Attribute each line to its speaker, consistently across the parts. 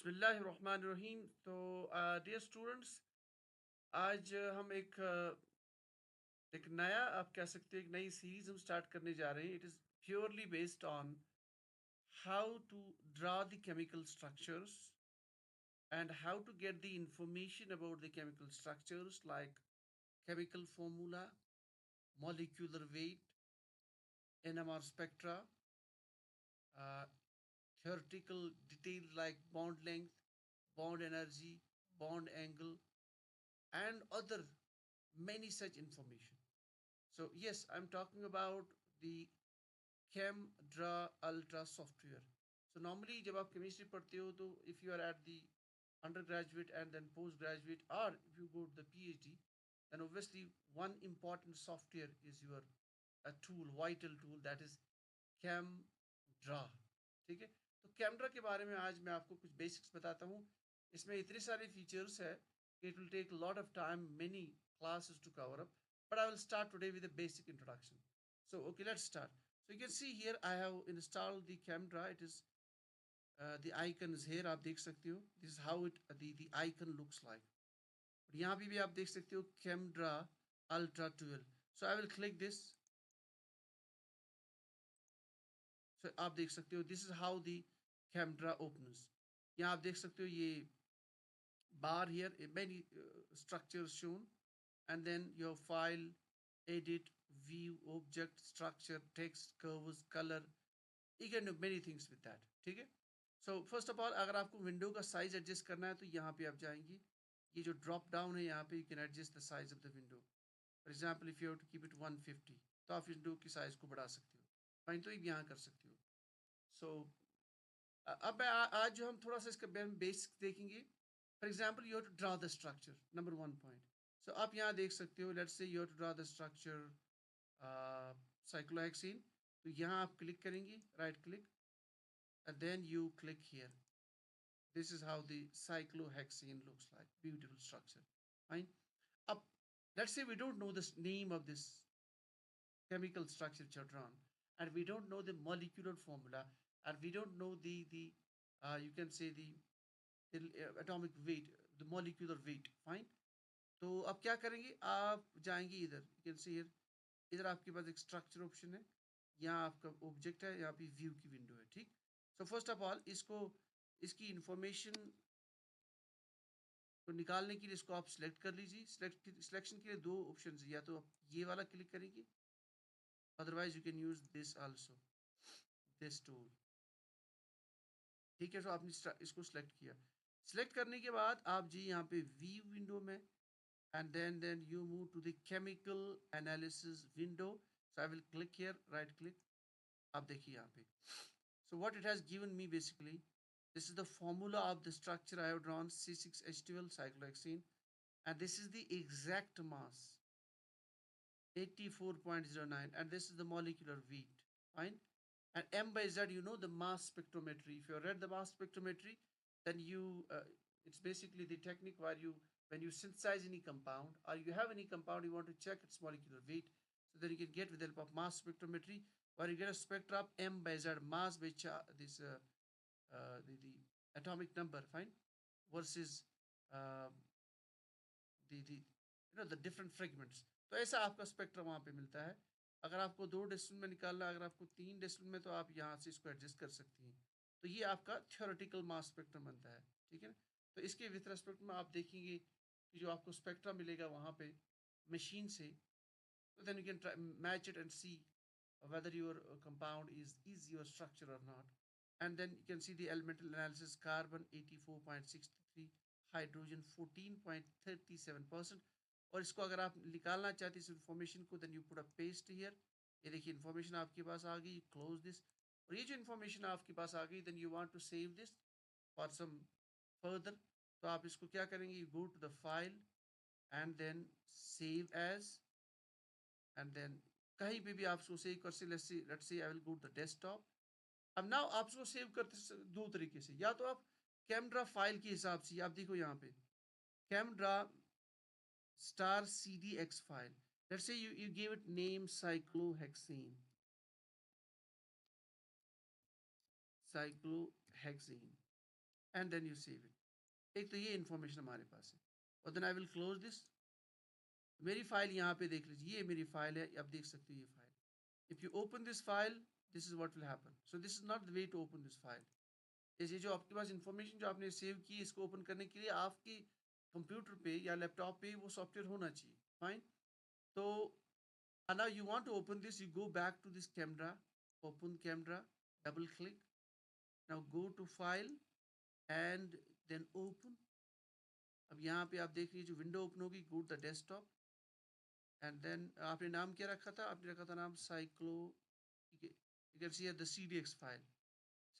Speaker 1: बिस्मिल्लाहिर्रहमानिर्रहीम। तो dear students, आज हम एक नया, आप कह सकते हो, एक नई सीरीज हम स्टार्ट करने जा रहे हैं। It is purely based on how to draw the chemical structures and how to get the information about the chemical structures like chemical formula, molecular weight, NMR spectra, uh, theoretical details like bond length, bond energy, bond angle, and other many such information. So yes, I'm talking about the ChemDraw Ultra software. So normally जब आप chemistry पढ़ते हो तो if you are at the undergraduate and then postgraduate, or if you go to the PhD, then obviously one important software is your a tool, vital tool, that is ChemDraw. ठीक है, तो ChemDraw के बारे में आज मैं आपको कुछ बेसिक्स बताता हूँ। इसमें इतने सारे फीचर्स है कि it will take a lot of time, many classes to cover up, but I will start today with a basic introduction. So okay, let's start. So you can see here I have installed the ChemDraw. It is the icon is here, आप देख सकते हो. This is how it the icon looks like. और यहाँ पे भी आप देख सकते हो ChemDraw Ultra 12. So I will click this. So आप देख सकते हो this is how the ChemDraw opens. यहाँ आप देख सकते हो ये bar here, many structures shown, and then your file, edit, view, object, structure, text, curves, color. You can do many things with that. ठीक है. सो फर्स्ट ऑफ ऑल अगर आपको विंडो का साइज एडजस्ट करना है तो यहाँ पे आप जाएंगे, ये जो ड्रॉप डाउन है यहाँ पे you can adjust the size of the window. For example if you have to keep it 150, तो आप विंडो की साइज को बढ़ा सकते हो. फाइन, तो ये यहाँ कर सकते हो. सो अब आज जो हम थोड़ा सा इसका बेसिक्स देखेंगे. For example you have to draw the structure, number 1 point. So आप यहाँ देख सकते हो, let's say you have to draw the structure cyclohexene. तो यहाँ आप क्लिक करेंगे, right click, and then you click here. This is how the cyclohexane looks like. Beautiful structure. Fine. Up. Let's say we don't know the name of this chemical structure children, and we don't know the molecular formula, and we don't know the you can say the atomic weight, the molecular weight. Fine. तो अब क्या करेंगे, आप जाएंगे इधर, you can see here, इधर आपके पास एक स्ट्रक्चर ऑप्शन है, यहाँ आपका ऑब्जेक्ट है, यहाँ पे व्यू की विंडो है. ठीक. सो फर्स्ट ऑफ ऑल इसको, इसकी इंफॉर्मेशन को निकालने के लिए इसको आप सिलेक्ट कर लीजिए. सिलेक्शन के लिए दो ऑप्शन है, या तो आप ये वाला क्लिक करेंगे, otherwise you can use this also, this tool. ठीक है. तो आपने इसको सिलेक्ट किया. सिलेक्ट करने के बाद आप जी यहाँ पे व्यू विंडो में, and then you move to the chemical analysis window. So I will click here, right click. आप देखिए यहाँ पे. So what it has given me basically, this is the formula of the structure I have drawn, C6H12 cyclohexene, and this is the exact mass, 84.09, and this is the molecular weight. Fine. And M by Z, you know the mass spectrometry. If you read the mass spectrometry, then you it's basically the technique where you, when you synthesize any compound or you have any compound, you want to check its molecular weight, so that you can get with the help of mass spectrometry, where you get a spectra of M by Z, mass by this the atomic number. Fine. Versus uh, the the different fragments. तो ऐसा आपका spectrum वहाँ पे मिलता है. अगर आपको 2 decimal में निकालना है, अगर आपको 3 डेसिमल में, तो आप यहाँ से इसको एडजस्ट कर सकती हैं. तो ये आपका थ्योरेटिकल मास स्पेक्ट्रम बनता है. ठीक है ना. तो इसके विथ रेस्पेक्ट में आप देखेंगे कि जो आपको स्पेक्ट्रा मिलेगा वहाँ पे मशीन से, तो then you can match it and see whether your compound is your structure or not. And then you can see the elemental analysis: carbon 84.63, hydrogen 14.37%. और इसको अगर आप निकालना चाहते इस इंफॉर्मेशन को, then you put a paste here. ये देखिए इंफॉर्मेशन आपके पास आ गई, क्लोज दिस. और ये जो इंफॉर्मेशन आपके पास आ गई, then you want to save this for some further. तो आप इसको क्या करेंगे, you go to the file and then save as, and then कहीं पे भी आप उसको सेव कर से, let's say I will go to the desktop. अब नाउ आप उसको सेव करते दो तरीके से, या तो आप कैमड्रा फाइल के हिसाब से, आप देखो यहाँ पे कैमड्रा star cdx file. Let's say you give it name cyclohexane, cyclohexane, and then you save it. एक तो ये इन्फॉर्मेशन हमारे पास है। और then I will close this. मेरी फाइल यहाँ पे देख लीजिए, ये मेरी फाइल है, आप देख सकते हो ये file. If you open this file, this is what will happen. So this is not the way to open this file. ये जो आपके पास इंफॉर्मेशन जो आपने सेव की, इसको ओपन करने के लिए आपकी कंप्यूटर पे या लैपटॉप पे वो सॉफ्टवेयर होना चाहिए। फाइन। तो now you want to open this, you go back to this camera, open camera, double click, now go to file and then open। अब यहाँ पे आप देख लीजिए जो विंडो ओपन होगी, go to the desktop and then आपने नाम क्या रखा था? आपने रखा था नाम cyclo, you can see the CDX file,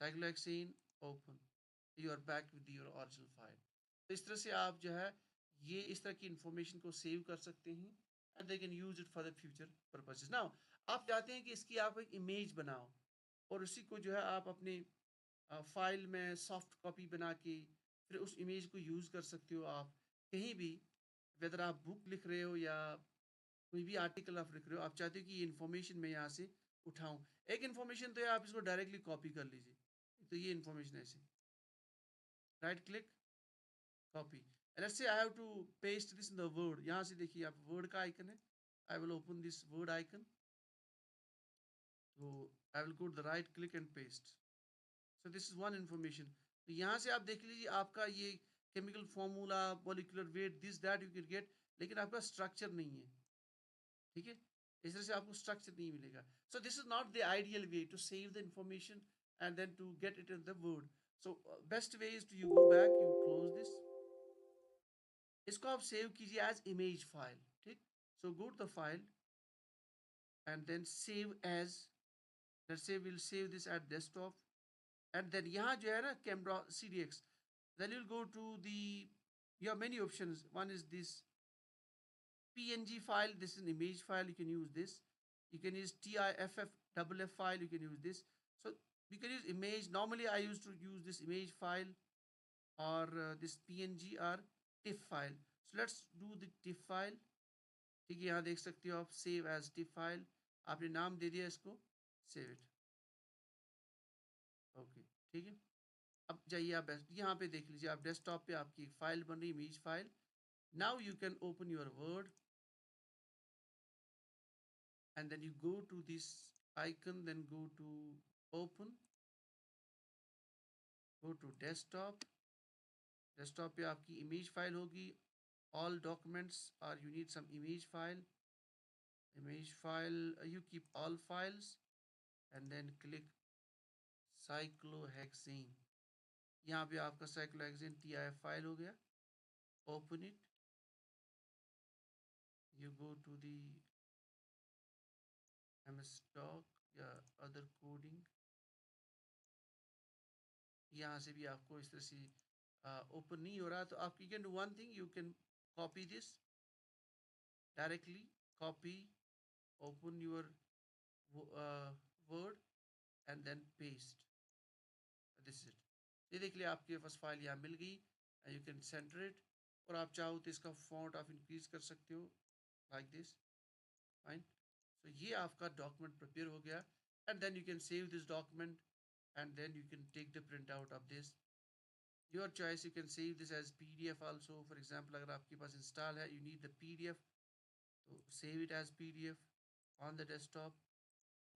Speaker 1: cyclohexane, open, you are back with your original file। तो इस तरह से आप जो है ये इस तरह की इंफॉर्मेशन को सेव कर सकते हैं and they can use it for the future purposes. Now आप चाहते हैं कि इसकी आप एक इमेज बनाओ और उसी को जो है आप अपने फाइल में सॉफ्ट कॉपी बना के फिर उस इमेज को यूज़ कर सकते हो आप कहीं भी, वेदर आप बुक लिख रहे हो या कोई भी आर्टिकल आप लिख रहे हो, आप चाहते हो कि ये इन्फॉर्मेशन मैं यहाँ से उठाऊँ। एक इन्फॉर्मेशन तो है, आप इसको डायरेक्टली कॉपी कर लीजिए। तो ये इन्फॉर्मेशन ऐसे right click copy. Let's say I have to paste this in the Word. यहाँ से देखिए आप वर्ड का आइकन है, I will open this Word icon. तो I will go to the right click and paste. So this is one information. तो यहाँ से आप देख लीजिए आपका ये chemical formula, molecular weight, this that you can get, लेकिन आपका स्ट्रक्चर नहीं है। ठीक है, इस तरह से आपको स्ट्रक्चर नहीं मिलेगा। So this is not the ideal way to save the information and then to get it in the Word. So best way is to you go back, you close this, इसको आप save कीजिए as image file. ठीक, so go to the file and then save as, let's say will save this at desktop and then यहाँ जो है ना camera CDX, then you'll go to the, you have many options. One is this PNG file, this is an image file, you can use this. You can use TIFF file, you can use this. So you can use image. Normally I used to use this image file or this PNG or TIFF file. So let's do the TIFF file। ठीक है, यहाँ देख सकते हो आप save as TIFF file, आपने नाम दे दिया इसको, सेव इट। ओके, ठीक है। अब जाइए आप यहाँ पे देख लीजिए, आप डेस्कटॉप पे आपकी एक फाइल बन रही है, image file. Now you can open your word and then you go to this icon, then go to open, go to desktop। desktop पे आपकी image file होगी, all documents or you need some image file, image file, you keep all files and then click cyclohexane। यहाँ पे आपका cyclohexane TIF file हो गया, open it, you go to the MS doc या other coding, यहाँ से भी आपको इस तरह से ओपन नहीं हो रहा, तो आप you can do one thing, you can copy this directly, copy, open your word and then paste, this is it। ये देख लिया आपके पास फाइल यहाँ मिल गई, यू कैन सेंटर इट, और आप चाहो तो इसका फॉन्ट आप इंक्रीज कर सकते हो लाइक दिस। फाइन, सो ये आपका डॉक्यूमेंट प्रिपेयर हो गया and then you can save this document and then you can take the print out of this, your choice. You can save this as PDF also. For example अगर आपके पास install है, you need the PDF, तो save it as PDF on the desktop।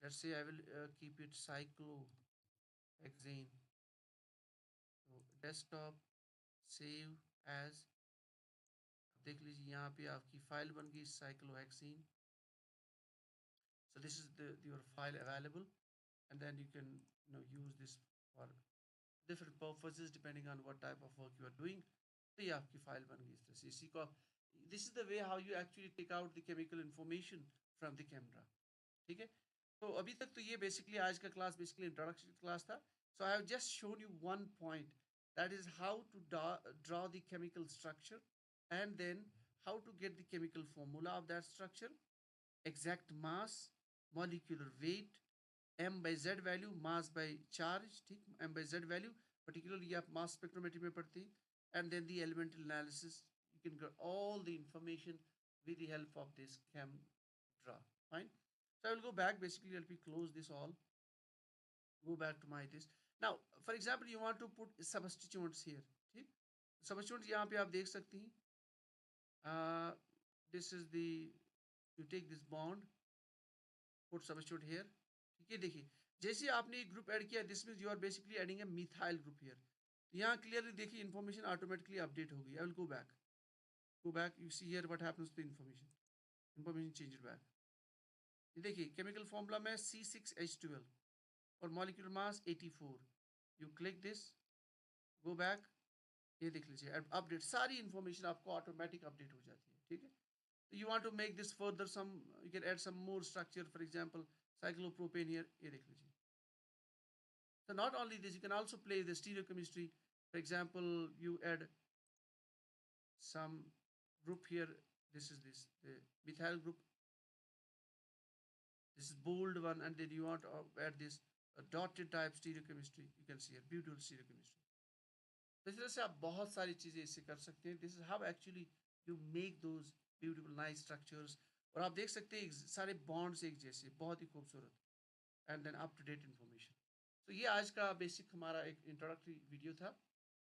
Speaker 1: Let's say I will keep it cyclohexane, so desktop, save as, देख लीजिए यहाँ पे आपकी फाइल बन गई cyclohexane। So this is your file available and then you can use this for different purposes depending on what type of work you are doing। तो ये आपकी फाइल बन गई इस तरह से। इसी को, this is the way how you actually take out the chemical information from the camera। ठीक है, तो अभी तक तो ये बेसिकली आज का क्लास बेसिकली इंट्रोडक्शन क्लास था। So I have just shown you one point, that is how to draw the chemical structure and then how to get the chemical formula of that structure, exact mass, molecular weight, m by z value, mass by charge. ठीक, m by z value particularly आप mass spectrometry में पढ़ते हैं and then the elemental analysis, you can get all the information with the help of this ChemDraw। Fine, so I will go back, basically let me close this all, go back to my this, Now for example you want to put substituents here, ठीक, substituents यहाँ पे आप देख सकती हैं, uh, this is the, you take this bond, put substitute here, ठीक है, देखिए जैसे आपने एक ग्रुप ऐड किया, this means you are basically adding a methyl group here, यहाँ क्लियरली देखिए इन्फॉर्मेशन ऑटोमेटिकली अपडेट होगी. I will go back, you see here what happens to the information change back. ये देखिए केमिकल फॉर्मूला में C6H12 और molecular mass 84. You click this, go back, ये देख लीजिए अपडेट, सारी इन्फॉर्मेशन आपको ऑटोमेटिक अपडेट हो जाती है, ठीक है. You want to make this further some, you can add some more structure, for example cyclopropane here, ये देख लीजिए. So not only this, you can also play the stereochemistry. For example, you add some group here, this is this the methyl group, this is bold one, and then you want to add this dotted type stereochemistry, you can see here beautiful stereochemistry. तो इस तरह से आप बहुत सारी चीज़ें इससे कर सकते हैं. This is how actually you make those beautiful nice structures. और आप देख सकते हैं सारे बॉन्ड्स एक जैसे, बहुत ही खूबसूरत, and then up to date information. तो ये आज का बेसिक हमारा एक इंट्रोडक्टरी वीडियो था.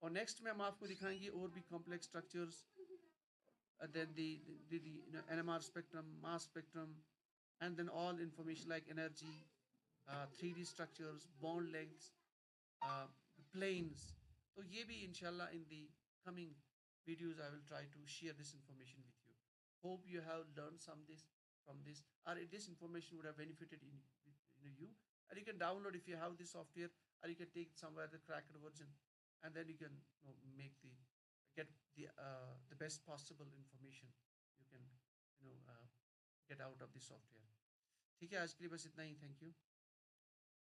Speaker 1: और नेक्स्ट में हम आपको दिखाएंगे और भी complex structures, then the you know, NMR spectrum, mass spectrum, and then all information like energy, 3D structures, bond lengths, uh, planes. So ये भी inshallah in the coming videos I will try to share this information with you. Hope you have learned some this from this, or this information would have benefited in you. And you can download if you have this software, or you can take somewhere the cracked version, and then you can make get the best possible information you can get out of the software. ठीक है, आज के लिए बस इतना ही. Thank you.